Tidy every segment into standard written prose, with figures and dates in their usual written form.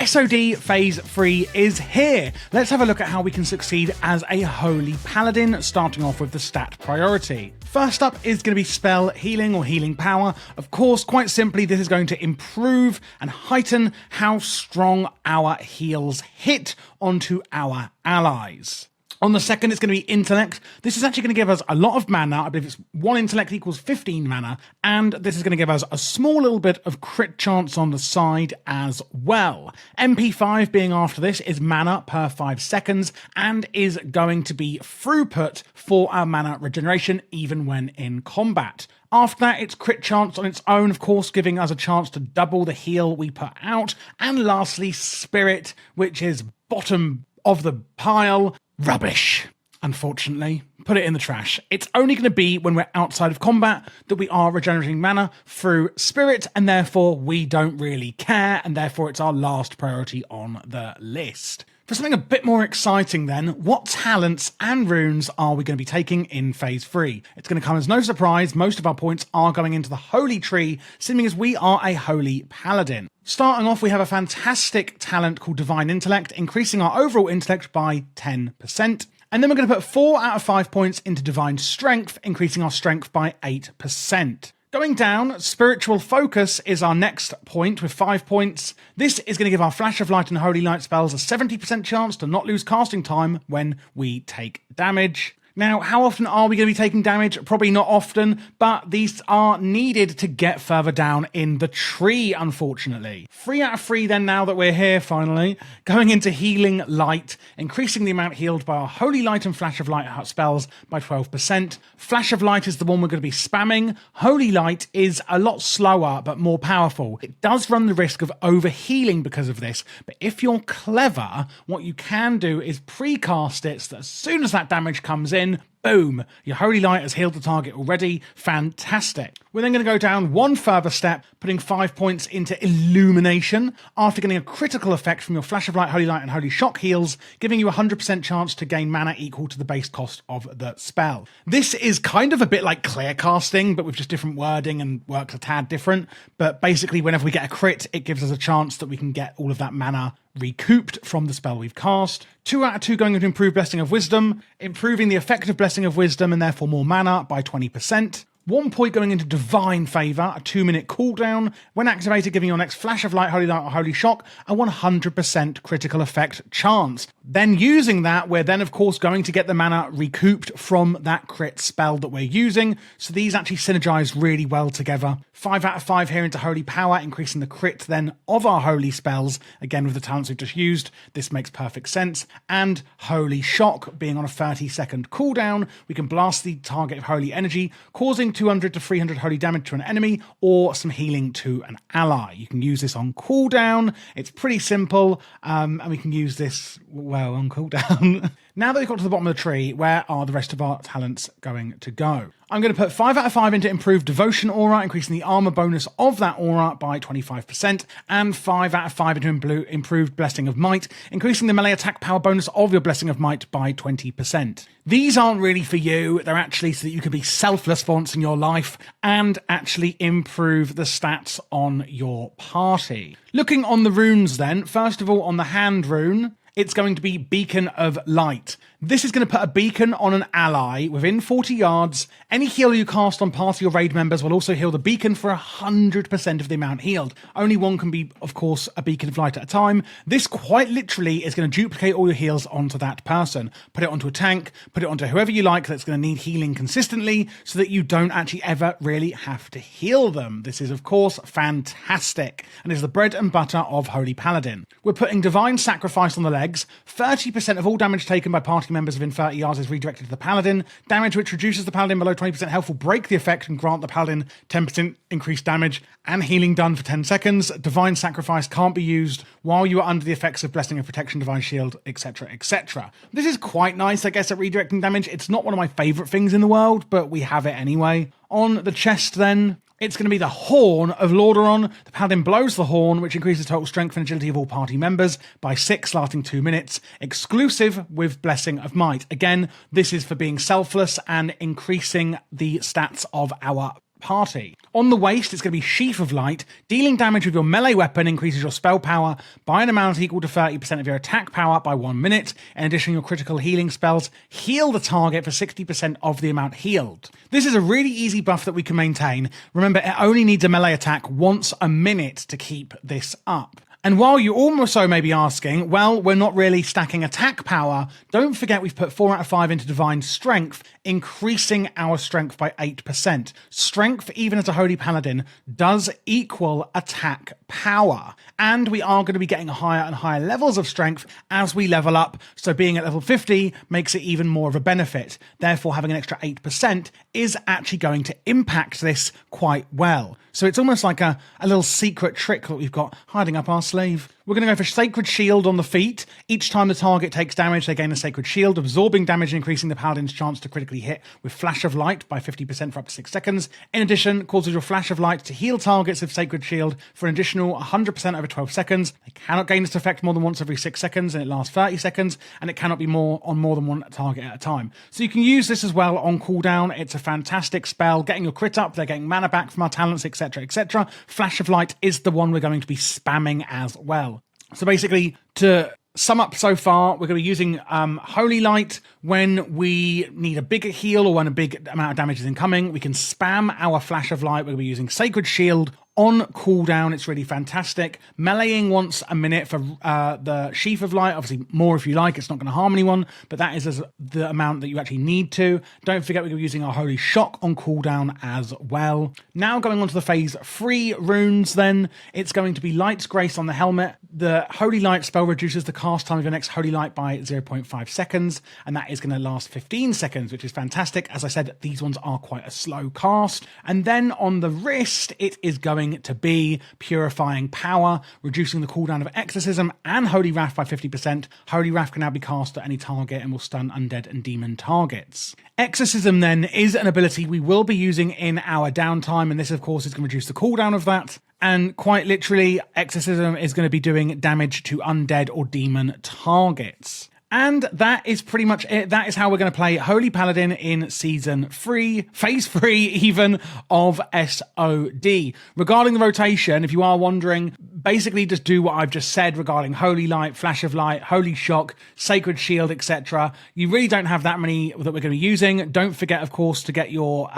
SoD Phase 3 is here. Let's have a look at how we can succeed as a Holy Paladin, starting off with the stat priority. First up is going to be spell healing or healing power. Of course, quite simply, this is going to improve and heighten how strong our heals hit onto our allies. On the second, it's going to be intellect. This is actually going to give us a lot of mana. I believe it's 1 intellect equals 15 mana. And this is going to give us a small little bit of crit chance on the side as well. MP5 being after this is mana per 5 seconds and is going to be throughput for our mana regeneration even when in combat. After that, it's crit chance on its own, of course, giving us a chance to double the heal we put out. And lastly, spirit, which is bottom of the pile. Rubbish, unfortunately. Put it in the trash. It's only going to be when we're outside of combat that we are regenerating mana through spirit, and therefore we don't really care, and therefore it's our last priority on the list. For something a bit more exciting then, what talents and runes are we going to be taking in Phase 3? It's going to come as no surprise, most of our points are going into the Holy Tree, seeming as we are a Holy Paladin. Starting off, we have a fantastic talent called Divine Intellect, increasing our overall intellect by 10%. And then we're going to put 4 out of 5 points into Divine Strength, increasing our strength by 8%. Going down, Spiritual Focus is our next point with 5 points. This is going to give our Flash of Light and Holy Light spells a 70% chance to not lose casting time when we take damage. Now, how often are we going to be taking damage? Probably not often, but these are needed to get further down in the tree, unfortunately. 3 out of 3 then, now that we're here, finally. Going into Healing Light, increasing the amount healed by our Holy Light and Flash of Light spells by 12%. Flash of Light is the one we're going to be spamming. Holy Light is a lot slower, but more powerful. It does run the risk of overhealing because of this, but if you're clever, what you can do is precast it so that as soon as that damage comes in, boom, your Holy Light has healed the target already. Fantastic. We're then going to go down one further step, putting 5 points into Illumination, after getting a critical effect from your Flash of Light, Holy Light, and Holy Shock heals, giving you a 100% chance to gain mana equal to the base cost of the spell. This is kind of a bit like clear casting, but with just different wording and works a tad different. But basically, whenever we get a crit, it gives us a chance that we can get all of that mana recouped from the spell we've cast. 2 out of 2 going into Improved Blessing of Wisdom, improving the effect of Blessing of Wisdom and therefore more mana by 20%. 1 point going into Divine Favour, a 2-minute cooldown. When activated, giving your next Flash of Light, Holy Light, or Holy Shock a 100% critical effect chance. Then using that, we're then of course going to get the mana recouped from that crit spell that we're using. So these actually synergize really well together. 5 out of 5 here into Holy Power, increasing the crit then of our holy spells. Again, with the talents we've just used, this makes perfect sense. And Holy Shock, being on a 30-second cooldown, we can blast the target of holy energy, causing 200 to 300 holy damage to an enemy or some healing to an ally. You can use this on cooldown. It's pretty simple, and we can use this, well, on cooldown. Now that we've got to the bottom of the tree, where are the rest of our talents going to go? I'm going to put 5 out of 5 into Improved Devotion Aura, increasing the armor bonus of that aura by 25%, and 5 out of 5 into Improved Blessing of Might, increasing the melee attack power bonus of your Blessing of Might by 20%. These aren't really for you, they're actually so that you can be selfless for once in your life and actually improve the stats on your party. Looking on the runes then, first of all on the hand rune, it's going to be Beacon of Light. This is going to put a beacon on an ally within 40 yards. Any heal you cast on party or raid members will also heal the beacon for 100% of the amount healed. Only one can be, of course, a beacon of light at a time. This quite literally is going to duplicate all your heals onto that person. Put it onto a tank, put it onto whoever you like that's going to need healing consistently so that you don't actually ever really have to heal them. This is, of course, fantastic and is the bread and butter of Holy Paladin. We're putting Divine Sacrifice on the legs. 30% of all damage taken by party members within 30 yards is redirected to the Paladin. Damage which reduces the Paladin below 20% health will break the effect and grant the Paladin 10% increased damage and healing done for 10 seconds. Divine Sacrifice can't be used while you are under the effects of Blessing of Protection, Divine Shield, etc, etc. This is quite nice, I guess, at redirecting damage. It's not one of my favourite things in the world, but we have it anyway. On the chest then, it's going to be the Horn of Lordaeron. The Paladin blows the horn, which increases total strength and agility of all party members by 6, lasting 2 minutes, exclusive with Blessing of Might. Again, this is for being selfless and increasing the stats of our party. On the waist, it's going to be Sheath of Light. Dealing damage with your melee weapon increases your spell power by an amount equal to 30% of your attack power by 1 minute. In addition, your critical healing spells heal the target for 60% of the amount healed. This is a really easy buff that we can maintain. Remember, it only needs a melee attack once a minute to keep this up. And while you also may be asking, well, we're not really stacking attack power, don't forget we've put 4 out of 5 into Divine Strength, increasing our strength by 8%. Strength, even as a Holy Paladin, does equal attack power. And we are going to be getting higher and higher levels of strength as we level up, so being at level 50 makes it even more of a benefit. Therefore, having an extra 8% is actually going to impact this quite well. So it's almost like a little secret trick that we've got hiding up our sleeve. We're going to go for Sacred Shield on the feet. Each time the target takes damage, they gain a Sacred Shield, absorbing damage and increasing the Paladin's chance to critically hit with Flash of Light by 50% for up to 6 seconds. In addition, causes your Flash of Light to heal targets with Sacred Shield for an additional 100% over 12 seconds. They cannot gain this effect more than once every 6 seconds, and it lasts 30 seconds, and it cannot be more than one target at a time. So you can use this as well on cooldown. It's a fantastic spell, getting your crit up, they're getting mana back from our talents, etc., etc. Flash of Light is the one we're going to be spamming as well. So basically, to sum up so far, we're going to be using Holy Light when we need a bigger heal or when a big amount of damage is incoming. We can spam our Flash of Light. We're going to be using Sacred Shield on cooldown. It's really fantastic. Meleeing once a minute for the Sheath of Light. Obviously, more if you like. It's not going to harm anyone, but that is the amount that you actually need to. Don't forget we're going to be using our Holy Shock on cooldown as well. Now going on to the Phase 3 runes then. It's going to be Light's Grace on the helmet. The Holy Light spell reduces the cast time of your next Holy Light by 0.5 seconds, and that is going to last 15 seconds, which is fantastic. As I said, these ones are quite a slow cast. And then on the wrist, it is going to be Purifying Power, reducing the cooldown of Exorcism and Holy Wrath by 50%. Holy Wrath can now be cast at any target and will stun undead and demon targets. Exorcism then is an ability we will be using in our downtime, and this of course is going to reduce the cooldown of that. And quite literally, Exorcism is going to be doing damage to undead or demon targets. And that is pretty much it. That is how we're going to play Holy Paladin in Season 3, Phase 3 even, of SoD. Regarding the rotation, if you are wondering, basically just do what I've just said regarding Holy Light, Flash of Light, Holy Shock, Sacred Shield, etc. You really don't have that many that we're going to be using. Don't forget, of course, to get your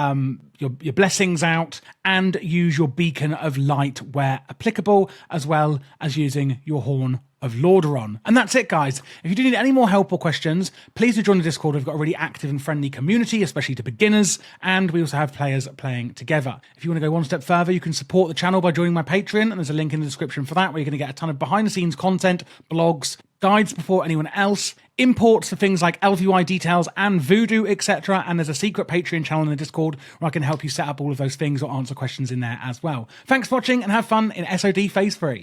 blessings out and use your Beacon of Light where applicable, as well as using your Horn of Lordaeron. And that's it, guys. If you do need any more help or questions, please do join the Discord. We've got a really active and friendly community, especially to beginners, and we also have players playing together. If you want to go one step further, you can support the channel by joining my Patreon, and there's a link in the description for that, where you're going to get a ton of behind-the-scenes content, blogs, guides before anyone else, imports for things like LVY details and voodoo, etc. And there's a secret Patreon channel in the Discord where I can help you set up all of those things or answer questions in there as well. Thanks for watching and have fun in SoD Phase 3.